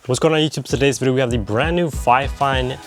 What's going on YouTube? Today's video we have the brand new Fifine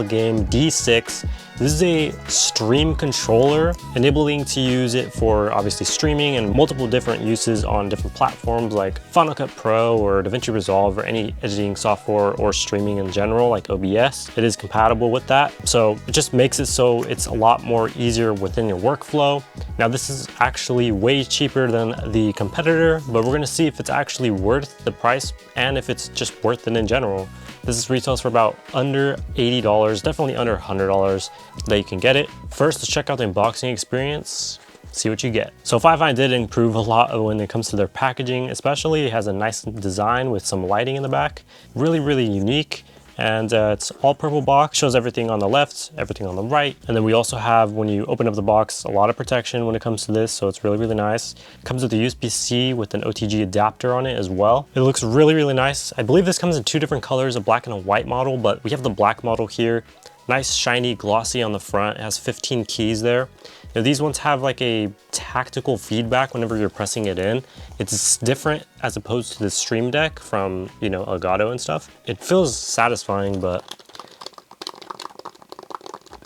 Game D6. This is a stream controller, enabling to use it for obviously streaming and multiple different uses on different platforms like Final Cut Pro or DaVinci Resolve or any editing software or streaming in general like OBS. It is compatible with that. So it just makes it so it's a lot more easier within your workflow. Now this is actually way cheaper than the competitor, but we're gonna see if it's actually worth the price and if it's just worth it in general. This retails for about under $80, definitely under $100 that you can get it. First, let's check out the unboxing experience, see what you get. So Fifine did improve a lot when it comes to their packaging, especially it has a nice design with some lighting in the back. Really unique. And it's all purple box, shows everything on the left, everything on the right. And then we also have, when you open up the box, a lot of protection when it comes to this, so it's really nice. It comes with a USB-C with an OTG adapter on it as well. It looks really nice. I believe this comes in two different colors, a black and a white model, but we have the black model here. Nice, shiny, glossy on the front. It has 15 keys there. Now, these ones have like a tactical feedback whenever you're pressing it in. It's different as opposed to the Stream Deck from, you know, Elgato and stuff. It feels satisfying, but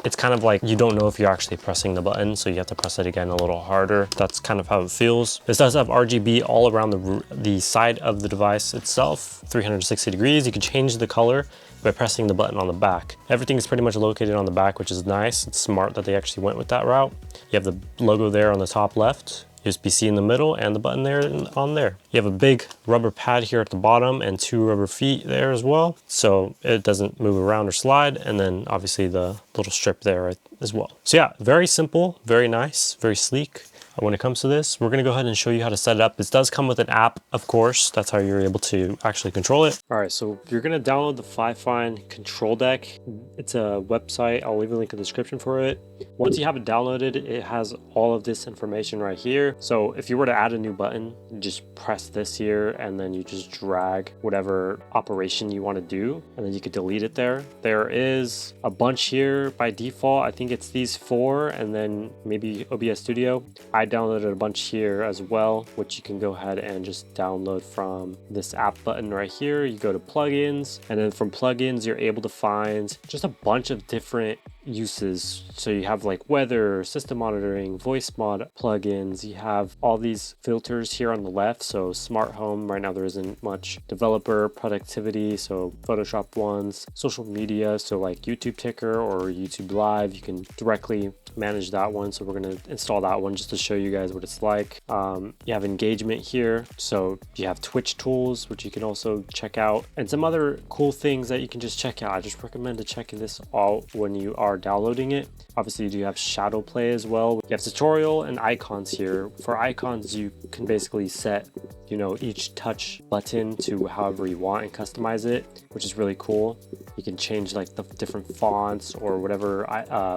it's kind of like you don't know if you're actually pressing the button, so you have to press it again a little harder. That's kind of how it feels. This does have RGB all around the side of the device itself, 360 degrees. You can change the color by pressing the button on the back. Everything is pretty much located on the back, which is nice. It's smart that they actually went with that route. You have the logo there on the top left, USB-C in the middle, and the button there on there. You have a big rubber pad here at the bottom and two rubber feet there as well, so it doesn't move around or slide, and then obviously the little strip there as well. So yeah, very simple, very nice, very sleek. When it comes to this, we're gonna go ahead and show you how to set it up. This does come with an app, of course. That's how you're able to actually control it. All right, so you're gonna download the Fifine Control Deck. It's a website. I'll leave a link in the description for it. Once you have it downloaded, it has all of this information right here. So if you were to add a new button, you just press this here and then you just drag whatever operation you wanna do, and then you could delete it there. There is a bunch here by default. I think it's these four and then maybe OBS Studio. I downloaded a bunch here as well, which you can go ahead and just download from this app button right here. You go to plugins, and then from plugins you're able to find just a bunch of different uses. So you have like weather, system monitoring, voice mod plugins. You have all these filters here on the left. So smart home, right now there isn't much. Developer, productivity, so Photoshop ones, social media, so like YouTube Ticker or YouTube Live, you can directly manage that one. So we're going to install that one just to show you guys what it's like. You have engagement here, so you have Twitch tools, which you can also check out, and some other cool things that you can just check out. I just recommend to check this out when you are downloading it. Obviously you do have shadow play as well. You have tutorial and icons here. For icons, you can basically set, you know, each touch button to however you want and customize it, which is really cool. You can change like the different fonts or whatever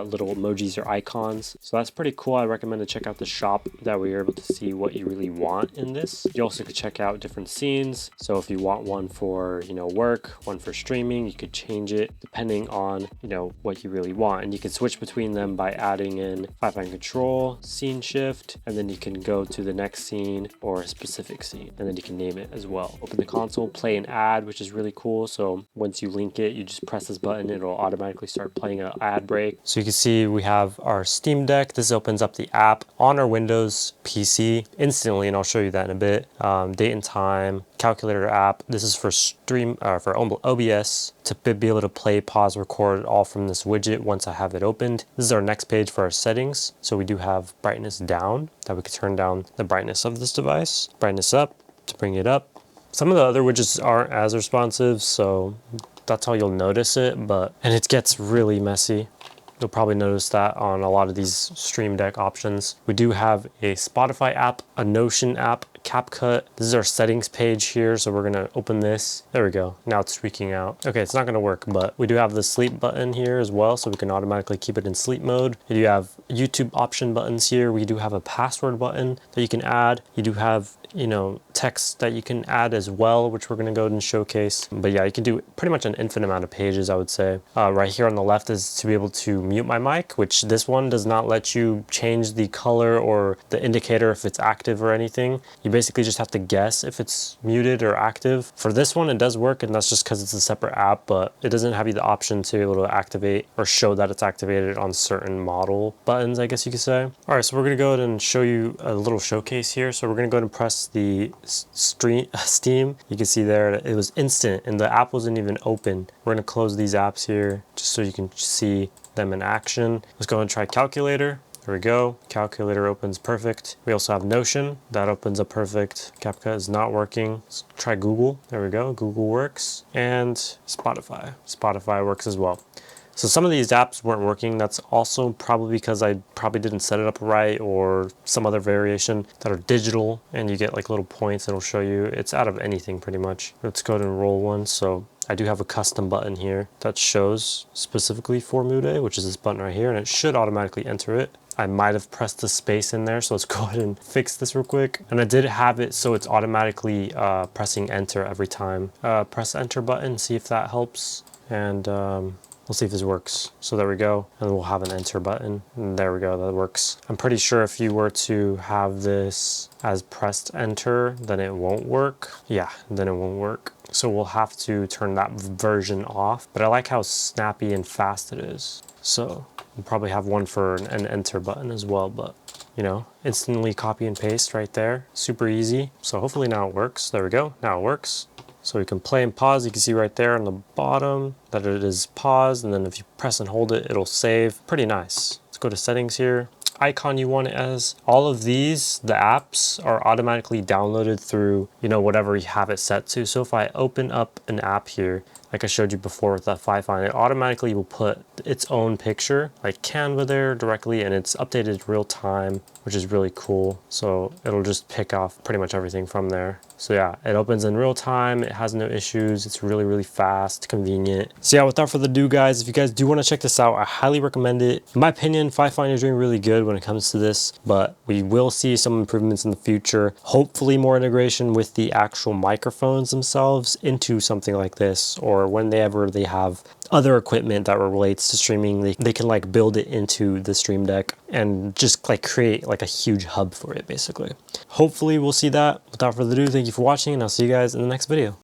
little emojis or icons. So that's pretty cool. I recommend to check out the shop, that way you're able to see what you really want in this. You also could check out different scenes. So if you want one for, you know, work, one for streaming, you could change it depending on, you know, what you really want. And you can switch between them by adding in Fifine Control, Scene Shift, and then you can go to the next scene or a specific scene, and then you can name it as well. Open the console, play an ad, which is really cool. So once you link it, you just press this button, it'll automatically start playing an ad break. So you can see we have our Steam Deck. This opens up the app on our Windows PC instantly, and I'll show you that in a bit. Date and time, calculator app. This is for for OBS to be able to play, pause, record all from this widget once I have it opened. This is our next page for our settings. So we do have brightness down, that we can turn down the brightness of this device, brightness up to bring it up. Some of the other widgets aren't as responsive, so that's how you'll notice it, and it gets really messy. You'll probably notice that on a lot of these Stream Deck options. We do have a Spotify app, a Notion app, CapCut. This is our settings page here, so we're gonna open this. There we go. Now it's tweaking out. Okay, it's not gonna work, but we do have the sleep button here as well, so we can automatically keep it in sleep mode. You do have YouTube option buttons here. We do have a password button that you can add. You do have, you know, text that you can add as well, which we're gonna go ahead and showcase. But yeah, you can do pretty much an infinite amount of pages, I would say. Right here on the left is to be able to mute my mic, which this one does not let you change the color or the indicator if it's active or anything. You basically just have to guess if it's muted or active. For this one, it does work, and that's just because it's a separate app, but it doesn't have you the option to be able to activate or show that it's activated on certain model buttons, I guess you could say. All right, so we're gonna go ahead and show you a little showcase here. So we're gonna go ahead and press the Steam. You can see there it was instant and the app wasn't even open. We're gonna close these apps here just so you can see them in action. Let's go ahead and try Calculator. There we go. Calculator opens perfect. We also have Notion. That opens up perfect. CapCut is not working. Let's try Google. There we go. Google works. And Spotify. Spotify works as well. So some of these apps weren't working. That's also probably because I probably didn't set it up right or some other variation that are digital and you get like little points that'll show you. It's out of anything pretty much. Let's go ahead and roll one. So I do have a custom button here that shows specifically for Mude, which is this button right here, and it should automatically enter it. I might have pressed the space in there, so let's go ahead and fix this real quick. And I did have it so it's automatically pressing enter every time. Press enter button, see if that helps. And we'll see if this works. So there we go. And then we'll have an enter button. And there we go, that works. I'm pretty sure if you were to have this as pressed enter, then it won't work. Yeah, then it won't work. So we'll have to turn that version off. But I like how snappy and fast it is. So we'll probably have one for an enter button as well, but you know, instantly copy and paste right there. Super easy. So hopefully now it works. There we go, now it works. So we can play and pause. You can see right there on the bottom that it is paused, and then if you press and hold it, it'll save. Pretty nice. Let's go to settings here. Icon you want it as. All of these, the apps, are automatically downloaded through, you know, whatever you have it set to. So if I open up an app here, like I showed you before with that Fifine, it automatically will put its own picture, like Canva there directly, and it's updated real time, which is really cool. So it'll just pick off pretty much everything from there. So yeah, it opens in real time. It has no issues. It's really, really fast, convenient. So yeah, without further ado, guys, if you guys do want to check this out, I highly recommend it. In my opinion, Fifine is doing really good when it comes to this, but we will see some improvements in the future. Hopefully more integration with the actual microphones themselves into something like this, or whenever they have other equipment that relates to streaming, they can like build it into the Stream Deck and just like create like a huge hub for it basically. Hopefully we'll see that. Without further ado, thank you for watching, and I'll see you guys in the next video.